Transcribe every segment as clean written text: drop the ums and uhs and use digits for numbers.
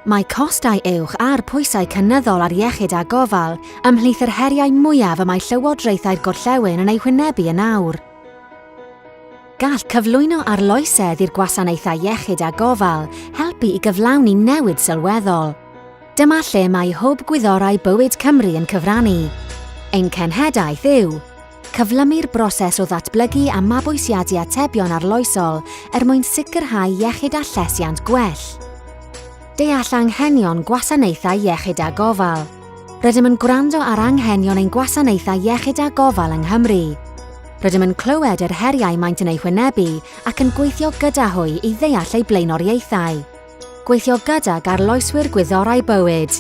Mae costau uwch a'r pwysau cynyddol ar iechyd a gofal ymhlith yr heriau mwyaf y mae llywodraethau'r gorllewin yn ei wynebu yn awr. Gall cyflwyno arloesedd i'r gwasanaethau iechyd a gofal helpu i gyflawni newid sylweddol. Dyma lle mae hwb Gwyddorau Bywyd Cymru yn cyfrannu. Ein cenhedaeth yw cyflymu'r broses o ddatblygu a mabwysiadu atebion arloesol mwyn sicrhau iechyd a llesiant gwell. Deall anghenion gwasanaethau iechyd a gofal. Rydym yn gwrando ar anghenion ein gwasanaethau iechyd a gofal yng Nghymru. Rydym yn clywed yr heriau maent yn ei wynebu ac yn gweithio gyda hwy i ddeall ei blaenoriaethau. Gweithio gydag arloeswyr Gwyddorau Bywyd.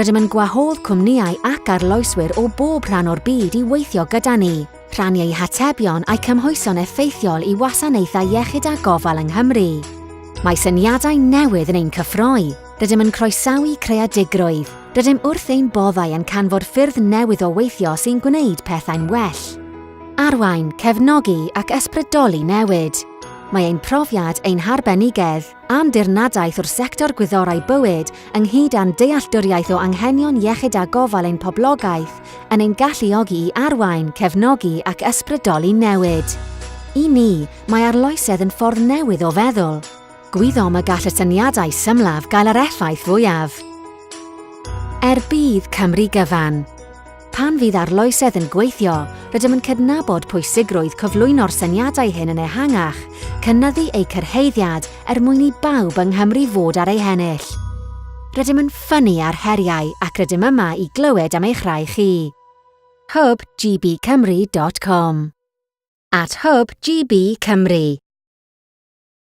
Rydym yn gwahodd cwmnïau ac arloeswyr o bob rhan o'r byd i weithio gyda ni, rhannu eu hatebion a'i cymhwyson effeithiol i wasanaethau iechyd a gofal yng Nghymru. Mae syniadau newydd yn ein cyffroi. Rydym yn croesawu creadigrwydd. Rydym wrth ein boddau yn canfod ffyrdd newydd o weithio sy'n gwneud pethau'n well. Arwain, cefnogi ac ysbrydoli newid. Mae ein profiad ein harbenigedd a'n dirnadaeth o'r sector Gwyddorau Bywyd ynghyd â'n dealltwriaeth o anghenion iechyd a gofal ein poblogaeth yn ein galluogi i arwain, cefnogi ac ysbrydoli newid. I ni, mae arloesedd yn ffordd newydd o feddwl. Gwyddom y gall y syniadau symlaf gael yr effaith fwyaf. Bydd Cymru gyfan. Pan fydd arloesedd yn gweithio, rydym yn cydnabod pwysigrwydd cyflwyno'r syniadau hyn yn ehangach, cynyddu eu cyrhaeddiad mwyn i bawb yng Nghymru fod ar ei hennill. Rydym yn ffynnu ar heriau ac rydym yma i glywed am eich rai chi. hubgbcymru.com @hubgbcymru